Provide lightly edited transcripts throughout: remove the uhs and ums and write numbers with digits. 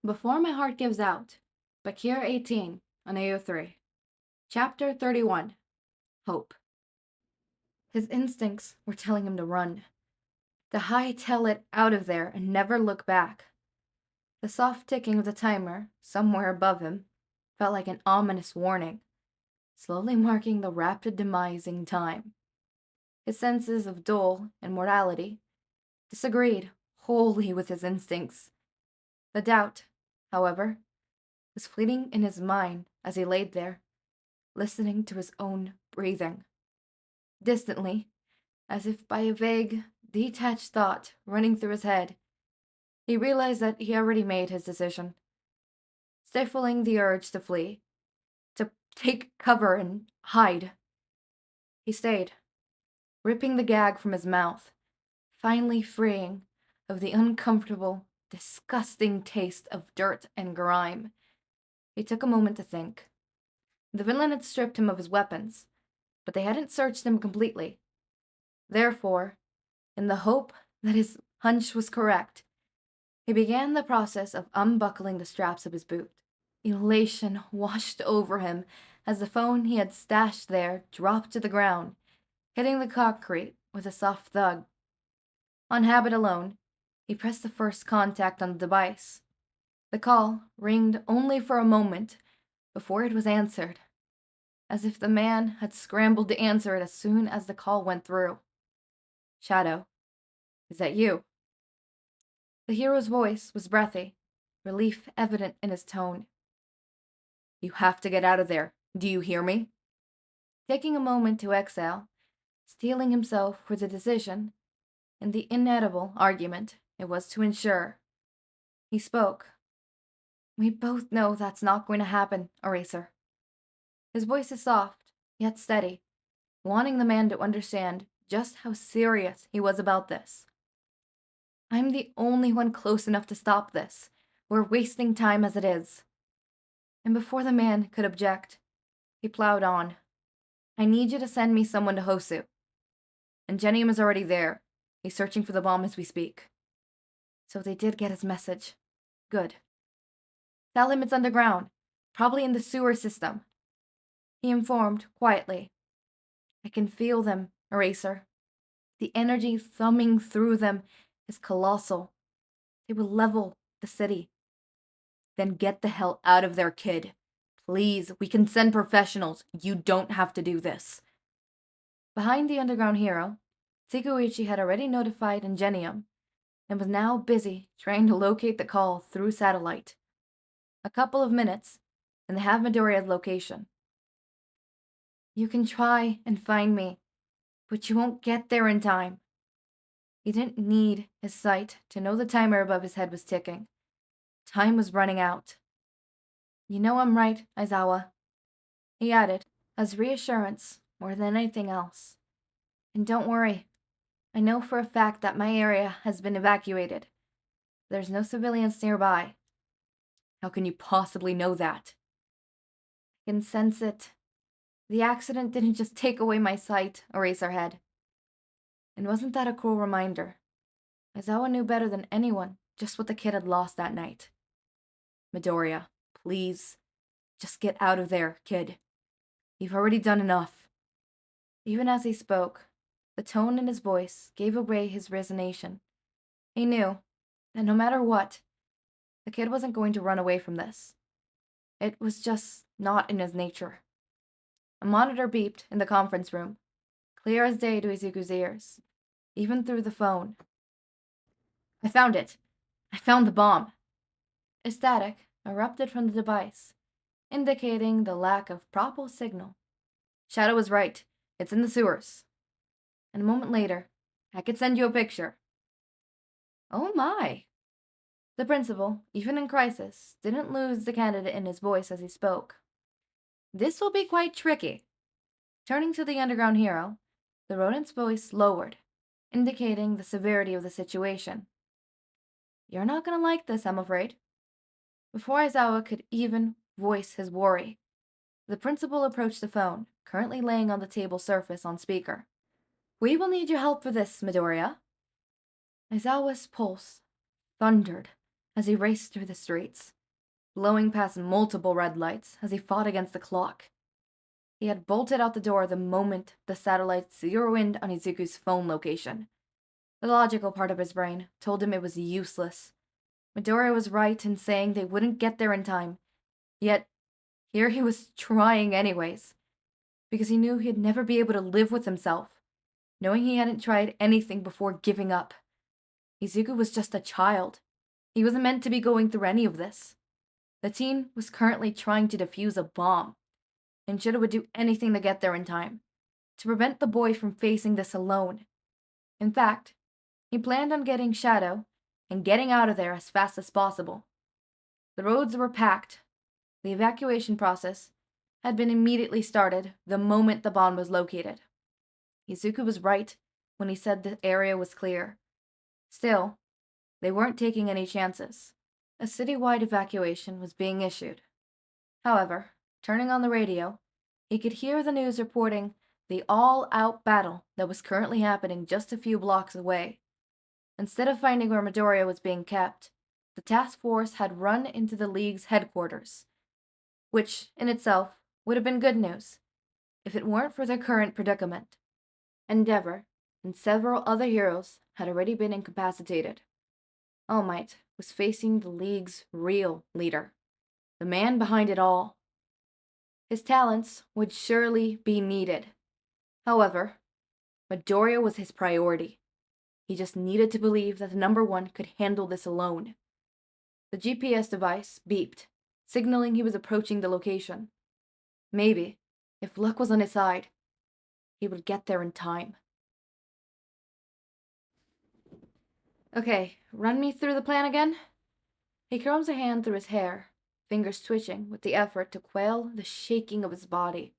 Before My Heart Gives Out, Bakir 18 on AO3. Chapter 31. Hope. His instincts were telling him to run. To hightail it out of there and never look back. The soft ticking of the timer, somewhere above him, felt like an ominous warning, slowly marking the rapid demising time. His senses of dull and mortality disagreed wholly with his instincts. The doubt, however, was fleeting in his mind as he laid there, listening to his own breathing. Distantly, as if by a vague, detached thought running through his head, he realized that he already made his decision. Stifling the urge to flee, to take cover and hide, he stayed, ripping the gag from his mouth, finally freeing of the uncomfortable, disgusting taste of dirt and grime. He took a moment to think. The villain had stripped him of his weapons, but they hadn't searched him completely. Therefore, in the hope that his hunch was correct, he began the process of unbuckling the straps of his boot. Elation washed over him as the phone he had stashed there dropped to the ground, hitting the concrete with a soft thud. On habit alone, he pressed the first contact on the device. The call ringed only for a moment before it was answered, as if the man had scrambled to answer it as soon as the call went through. "Shadow, is that you?" The hero's voice was breathy, relief evident in his tone. "You have to get out of there. Do you hear me?" Taking a moment to exhale, steeling himself for the decision, and the inedible argument it was to ensure, he spoke. "We both know that's not going to happen, Eraser." His voice is soft, yet steady, wanting the man to understand just how serious he was about this. "I'm the only one close enough to stop this. We're wasting time as it is." And before the man could object, he plowed on. "I need you to send me someone to Hosu. Ingenium is already there. He's searching for the bomb as we speak." So they did get his message. Good. "Tell him it's underground, probably in the sewer system," he informed quietly. "I can feel them, Eraser. The energy thumbing through them is colossal. They will level the city." "Then get the hell out of there, kid. Please, we can send professionals. You don't have to do this." Behind the underground hero, Tsukauchi had already notified Ingenium, and was now busy trying to locate the call through satellite. A couple of minutes, and they have Midoriya's location. "You can try and find me, but you won't get there in time." He didn't need his sight to know the timer above his head was ticking. Time was running out. "You know I'm right, Aizawa," he added, as reassurance more than anything else. "And don't worry. I know for a fact that my area has been evacuated. There's no civilians nearby." "How can you possibly know that?" "I can sense it. The accident didn't just take away my sight, Eraserhead." And wasn't that a cruel reminder? Aizawa knew better than anyone just what the kid had lost that night. "Midoriya, please, just get out of there, kid. You've already done enough." Even as he spoke, the tone in his voice gave away his resignation. He knew that no matter what, the kid wasn't going to run away from this. It was just not in his nature. A monitor beeped in the conference room, clear as day to Izuku's ears, even through the phone. "I found it. I found the bomb." A static erupted from the device, indicating the lack of proper signal. "Shadow was right. It's in the sewers." And a moment later, "I could send you a picture." "Oh my." The principal, even in crisis, didn't lose the candidate in his voice as he spoke. "This will be quite tricky." Turning to the underground hero, the rodent's voice lowered, indicating the severity of the situation. "You're not gonna like this, I'm afraid." Before Aizawa could even voice his worry, the principal approached the phone, currently laying on the table surface on speaker. "We will need your help for this, Midoriya." Aizawa's pulse thundered as he raced through the streets, blowing past multiple red lights as he fought against the clock. He had bolted out the door the moment the satellite zeroed in on Izuku's phone location. The logical part of his brain told him it was useless. Midoriya was right in saying they wouldn't get there in time, yet here he was trying anyways, because he knew he'd never be able to live with himself, knowing he hadn't tried anything before giving up. Izuku was just a child. He wasn't meant to be going through any of this. The teen was currently trying to defuse a bomb, and Shota would do anything to get there in time, to prevent the boy from facing this alone. In fact, he planned on getting Shadow and getting out of there as fast as possible. The roads were packed. The evacuation process had been immediately started the moment the bomb was located. Izuku was right when he said the area was clear. Still, they weren't taking any chances. A citywide evacuation was being issued. However, turning on the radio, he could hear the news reporting the all-out battle that was currently happening just a few blocks away. Instead of finding where Midoriya was being kept, the task force had run into the League's headquarters, which, in itself, would have been good news, if it weren't for their current predicament. Endeavor and several other heroes had already been incapacitated. All Might was facing the League's real leader, the man behind it all. His talents would surely be needed. However, Midoriya was his priority. He just needed to believe that the number one could handle this alone. The GPS device beeped, signaling he was approaching the location. Maybe, if luck was on his side, he would get there in time. Okay, run me through the plan again? He combs a hand through his hair, fingers twitching with the effort to quell the shaking of his body.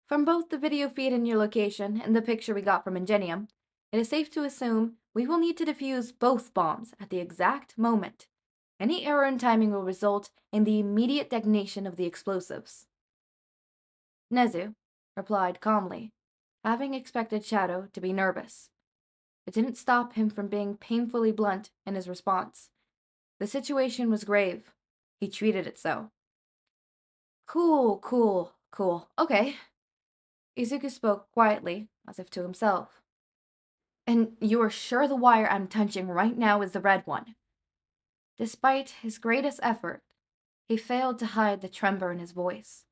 From both the video feed in your location and the picture we got from Ingenium, it is safe to assume we will need to defuse both bombs at the exact moment. Any error in timing will result in the immediate detonation of the explosives. Nezu replied calmly, having expected Shadow to be nervous. It didn't stop him from being painfully blunt in his response. The situation was grave. He treated it so. Cool. Okay. Izuku spoke quietly, as if to himself. And you are sure the wire I'm touching right now is the red one? Despite his greatest effort, he failed to hide the tremor in his voice.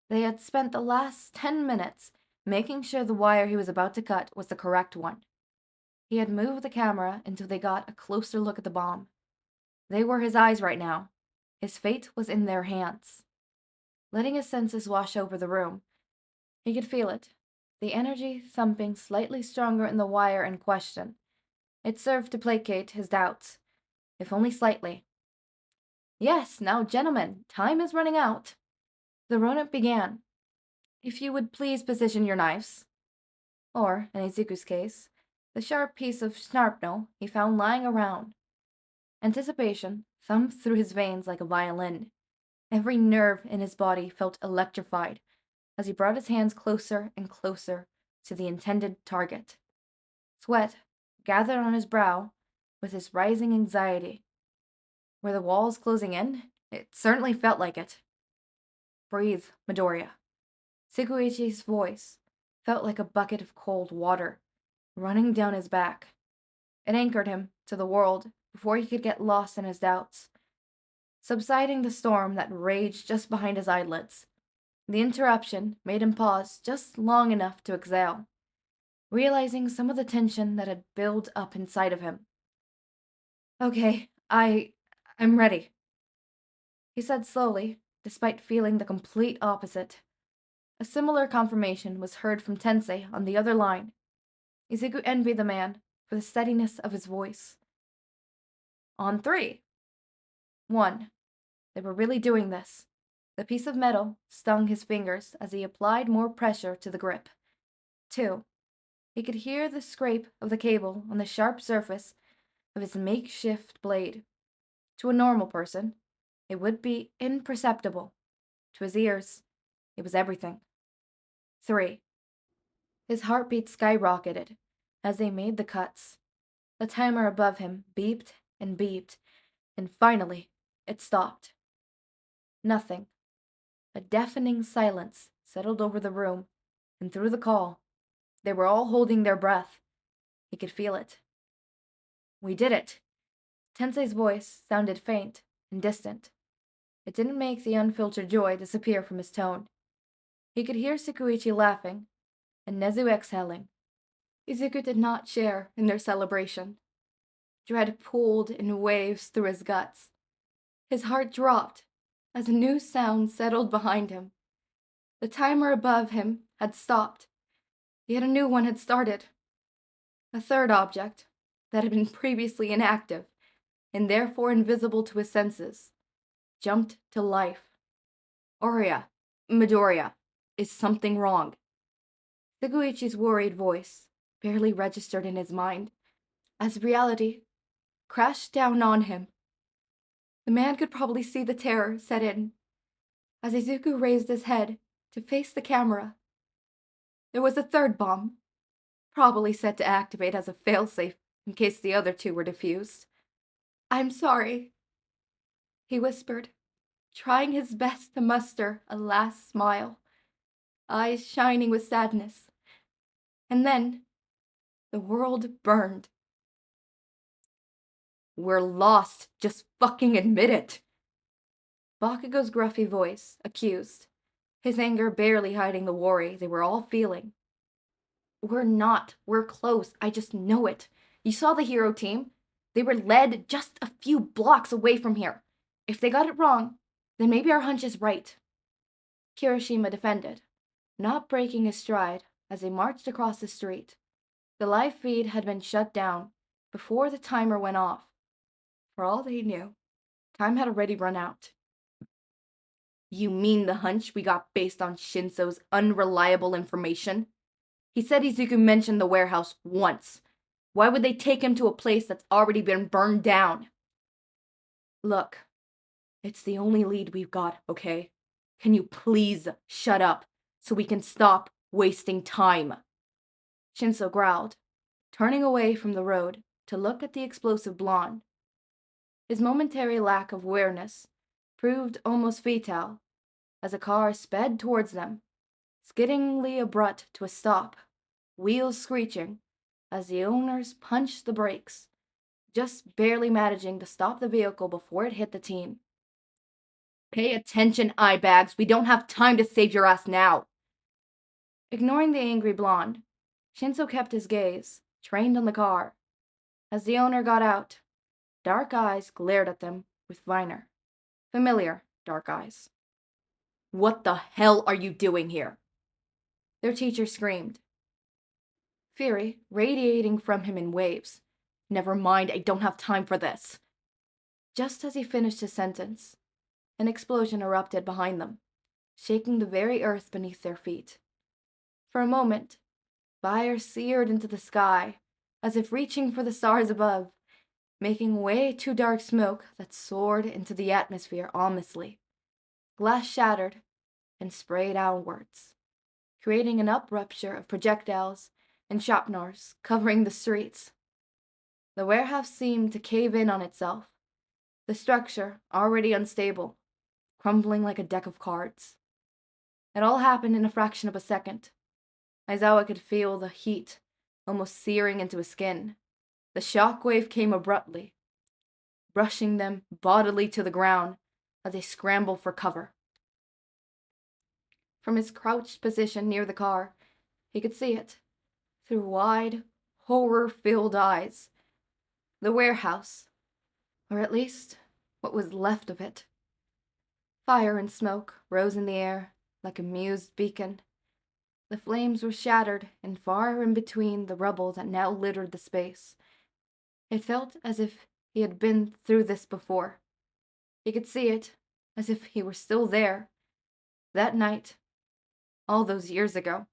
They had spent the last 10 minutes making sure the wire he was about to cut was the correct one. He had moved the camera until they got a closer look at the bomb. They were his eyes right now. His fate was in their hands. Letting his senses wash over the room, he could feel it, the energy thumping slightly stronger in the wire in question. It served to placate his doubts, if only slightly. Yes, now gentlemen, time is running out. The rodent began. If you would please position your knives. Or, in Izuku's case, the sharp piece of shrapnel he found lying around. Anticipation thumped through his veins like a violin. Every nerve in his body felt electrified as he brought his hands closer and closer to the intended target. Sweat gathered on his brow with his rising anxiety. Were the walls closing in? It certainly felt like it. Breathe, Midoriya. Tsukauchi's voice felt like a bucket of cold water running down his back. It anchored him to the world before he could get lost in his doubts. Subsiding the storm that raged just behind his eyelids, the interruption made him pause just long enough to exhale, realizing some of the tension that had built up inside of him. Okay, I'm ready, he said slowly, despite feeling the complete opposite. A similar confirmation was heard from Tensei on the other line. Izuku envied the man for the steadiness of his voice. On 3. 1. They were really doing this. The piece of metal stung his fingers as he applied more pressure to the grip. 2. He could hear the scrape of the cable on the sharp surface of his makeshift blade. To a normal person, it would be imperceptible. To his ears, it was everything. 3. His heartbeat skyrocketed as they made the cuts. The timer above him beeped and beeped, And finally, it stopped. Nothing. A deafening silence settled over the room, and through the call, they were all holding their breath. He could feel it. We did it. Tensei's voice sounded faint and distant. It didn't make the unfiltered joy disappear from his tone. He could hear Tsukauchi laughing and Nezu exhaling. Izuku did not share in their celebration. Dread pooled in waves through his guts. His heart dropped as a new sound settled behind him. The timer above him had stopped, yet a new one had started. A third object, that had been previously inactive, and therefore invisible to his senses, jumped to life. Midoriya, is something wrong? Tsukauchi's worried voice barely registered in his mind, as reality crashed down on him. The man could probably see the terror set in, as Izuku raised his head to face the camera. There was a third bomb, probably set to activate as a failsafe in case the other two were defused. "I'm sorry," he whispered, trying his best to muster a last smile, eyes shining with sadness. And then, the world burned. "We're lost, just fucking admit it," Bakugo's gruffy voice accused, his anger barely hiding the worry they were all feeling. "We're not. We're close. I just know it. You saw the hero team. They were led just a few blocks away from here. If they got it wrong, then maybe our hunch is right," Kirishima defended, not breaking his stride as they marched across the street. The live feed had been shut down before the timer went off. For all they knew, time had already run out. "You mean the hunch we got based on Shinsou's unreliable information? He said Izuku mentioned the warehouse once. Why would they take him to a place that's already been burned down?" "Look, it's the only lead we've got, okay? Can you please shut up so we can stop wasting time?" Shinsou growled, turning away from the road to look at the explosive blonde. His momentary lack of awareness proved almost fatal as a car sped towards them, skiddingly abrupt to a stop, wheels screeching as the owners punched the brakes, just barely managing to stop the vehicle before it hit the teen. "Pay attention, eyebags. We don't have time to save your ass now." Ignoring the angry blonde, Shinsou kept his gaze trained on the car. As the owner got out, dark eyes glared at them with Viner. Familiar dark eyes. "What the hell are you doing here?" their teacher screamed, fury radiating from him in waves. "Never mind, I don't have time for this." Just as he finished his sentence, an explosion erupted behind them, shaking the very earth beneath their feet. For a moment, fire seared into the sky, as if reaching for the stars above, making way to dark smoke that soared into the atmosphere ominously. Glass shattered and sprayed outwards, creating an uprupture of projectiles and shrapnels covering the streets. The warehouse seemed to cave in on itself, the structure already unstable, crumbling like a deck of cards. It all happened in a fraction of a second. Aizawa could feel the heat almost searing into his skin. The shockwave came abruptly, brushing them bodily to the ground as they scrambled for cover. From his crouched position near the car, he could see it, through wide, horror-filled eyes. The warehouse, or at least what was left of it. Fire and smoke rose in the air like a mused beacon. The flames were shattered and far in between the rubble that now littered the space. It felt as if he had been through this before. He could see it, as if he were still there. That night, all those years ago,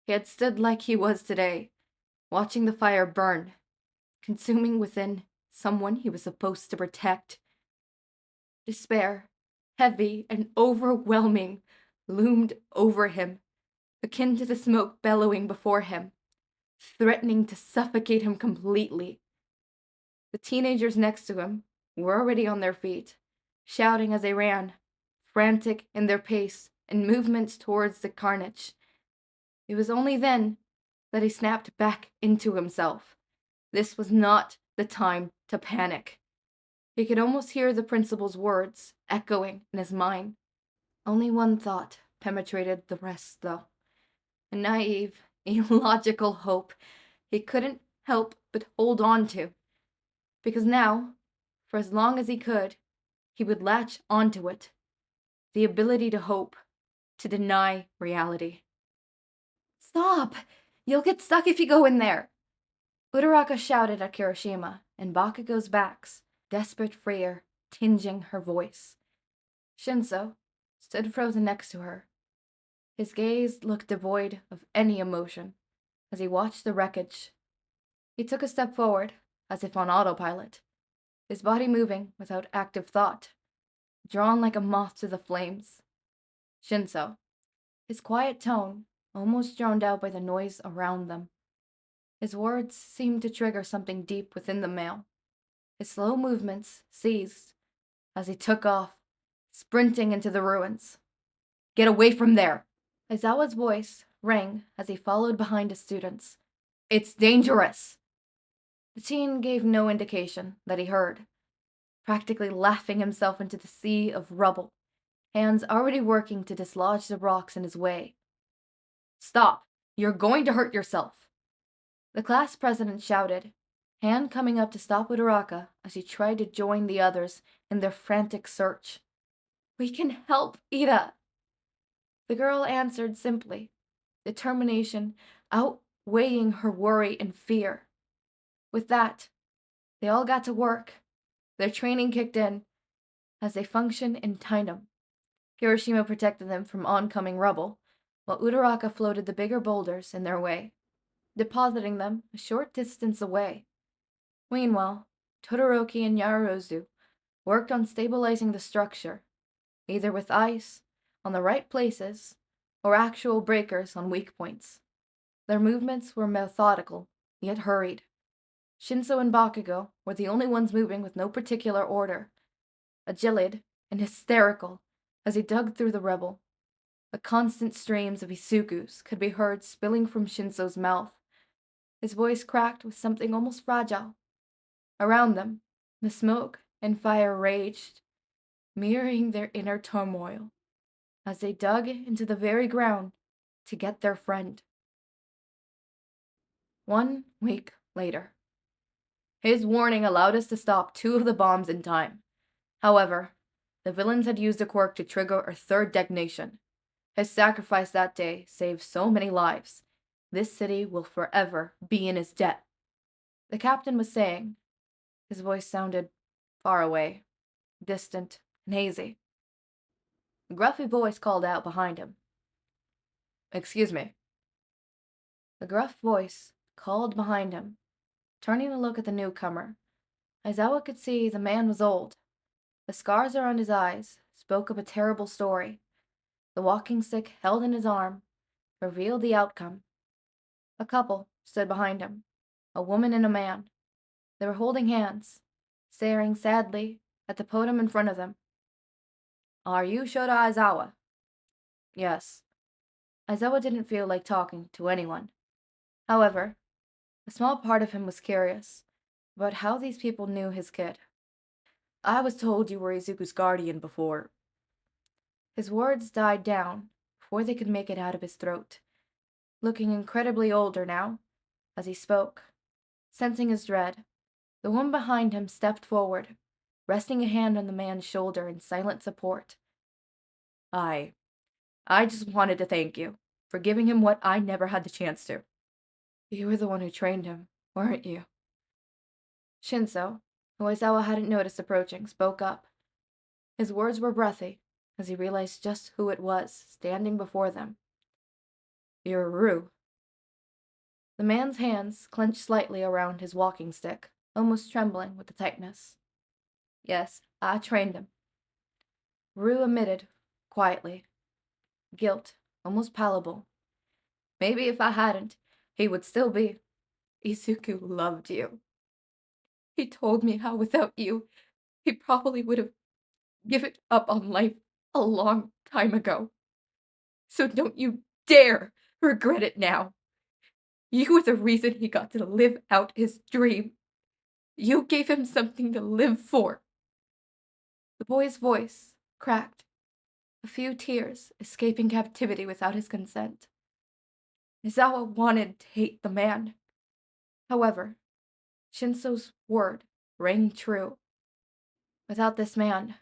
he had stood like he was today, watching the fire burn, consuming within someone he was supposed to protect. Despair, heavy and overwhelming, loomed over him, akin to the smoke bellowing before him, threatening to suffocate him completely. The teenagers next to him were already on their feet, shouting as they ran, frantic in their pace and movements towards the carnage. It was only then that he snapped back into himself. This was not the time to panic. He could almost hear the principal's words echoing in his mind. Only one thought penetrated the rest, though. A naive, illogical hope he couldn't help but hold on to. Because now, for as long as he could, he would latch onto it. The ability to hope, to deny reality. Stop! You'll get stuck if you go in there! Uraraka shouted at Kirishima, and Bakugo's backs, desperate fear tinging her voice. Shinsou stood frozen next to her. His gaze looked devoid of any emotion as he watched the wreckage. He took a step forward, as if on autopilot, his body moving without active thought, drawn like a moth to the flames. Shinsou, his quiet tone almost drowned out by the noise around them. His words seemed to trigger something deep within the male. His slow movements ceased as he took off, sprinting into the ruins. Get away from there! Aizawa's voice rang as he followed behind his students. It's dangerous! The teen gave no indication that he heard, practically laughing himself into the sea of rubble, hands already working to dislodge the rocks in his way. Stop! You're going to hurt yourself! The class president shouted, hand coming up to stop Uraraka as he tried to join the others in their frantic search. We can help, Ida! The girl answered simply, determination outweighing her worry and fear. With that, they all got to work. Their training kicked in as they functioned in tandem. Kirishima protected them from oncoming rubble, while Uraraka floated the bigger boulders in their way, depositing them a short distance away. Meanwhile, Todoroki and Yaozu worked on stabilizing the structure, either with ice on the right places or actual breakers on weak points. Their movements were methodical, yet hurried. Shinsou and Bakugo were the only ones moving with no particular order, agilid and hysterical as he dug through the rubble. The constant streams of Izukus could be heard spilling from Shinsou's mouth. His voice cracked with something almost fragile. Around them, the smoke and fire raged, mirroring their inner turmoil, as they dug into the very ground to get their friend. 1 week later. His warning allowed us to stop 2 of the bombs in time. However, the villains had used a quirk to trigger a 3rd detonation. His sacrifice that day saved so many lives. This city will forever be in his debt. The captain was saying. His voice sounded far away, distant and hazy. A gruffy voice called out behind him. Excuse me. The gruff voice called behind him. Turning to look at the newcomer, Aizawa could see the man was old. The scars around his eyes spoke of a terrible story. The walking stick held in his arm revealed the outcome. A couple stood behind him, a woman and a man. They were holding hands, staring sadly at the podium in front of them. Are you Shota Aizawa? Yes. Aizawa didn't feel like talking to anyone. However, a small part of him was curious about how these people knew his kid. I was told you were Izuku's guardian before. His words died down before they could make it out of his throat, looking incredibly older now as he spoke. Sensing his dread, the woman behind him stepped forward, resting a hand on the man's shoulder in silent support. I just wanted to thank you for giving him what I never had the chance to. You were the one who trained him, weren't you? Shinsou, who Aizawa hadn't noticed approaching, spoke up. His words were breathy as he realized just who it was standing before them. You're Rue. The man's hands clenched slightly around his walking stick, almost trembling with the tightness. Yes, I trained him. Rue admitted, quietly. Guilt, almost palpable. Maybe if I hadn't, he would still be. Izuku loved you. He told me how without you, he probably would have given up on life a long time ago. So don't you dare regret it now. You were the reason he got to live out his dream. You gave him something to live for. The boy's voice cracked, a few tears escaping captivity without his consent. Aizawa wanted to hate the man. However, Shinsou's word rang true. Without this man,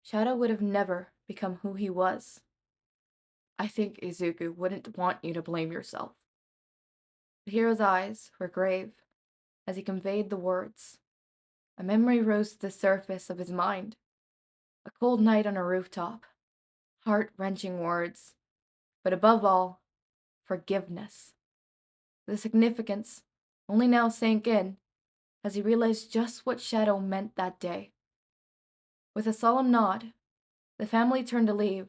Shouta would have never become who he was. I think Izuku wouldn't want you to blame yourself. The hero's eyes were grave as he conveyed the words. A memory rose to the surface of his mind. A cold night on a rooftop. Heart-wrenching words. But above all, forgiveness. The significance only now sank in as he realized just what shadow meant that day. With a solemn nod, the family turned to leave,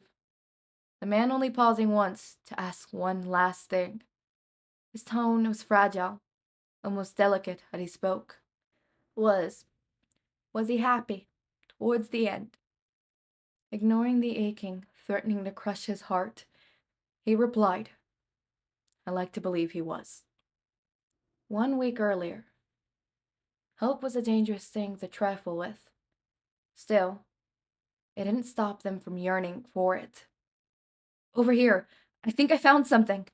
the man only pausing once to ask one last thing. His tone was fragile, almost delicate as he spoke. Was he happy towards the end? Ignoring the aching, threatening to crush his heart, he replied, I like to believe he was. 1 week earlier. Hope was a dangerous thing to trifle with. Still, it didn't stop them from yearning for it. Over here, I think I found something.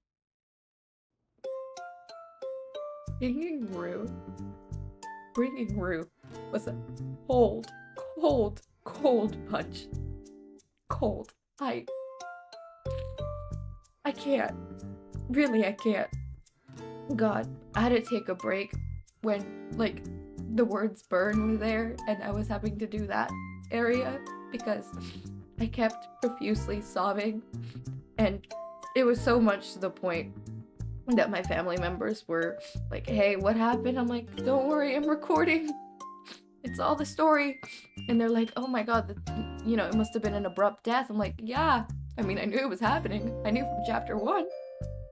Bringing Rue was a cold punch. Cold. I can't. Really, I can't. God, I had to take a break when, the words burn were there and I was having to do that area because I kept profusely sobbing, and it was so much to the point that my family members were like, hey, what happened? I'm like, don't worry, I'm recording. It's all the story. And they're like, oh my god, it must have been an abrupt death. I'm like, yeah, I mean, I knew it was happening. I knew from chapter 1,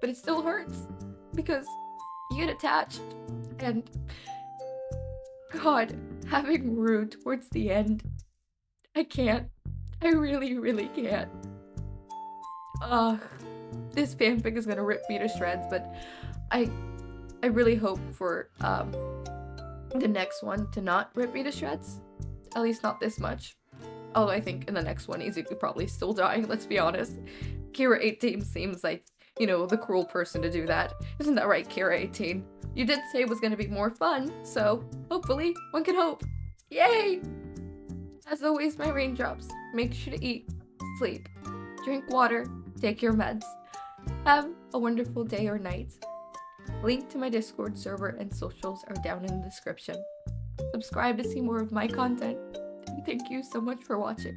but it still hurts because you get attached. And God, having Rue towards the end, I can't. I really, really can't. This fanfic is gonna rip me to shreds, but I really hope for the next one to not rip me to shreds. At least not this much. Although I think in the next one, Izuku probably still dying, let's be honest. Kira 18 seems like, the cruel person to do that. Isn't that right, Kira 18? You did say it was gonna be more fun, so hopefully one can hope. Yay! As always, my raindrops. Make sure to eat, sleep, drink water, take your meds. Have a wonderful day or night. Link to my Discord server and socials are down in the description. Subscribe to see more of my content, and thank you so much for watching.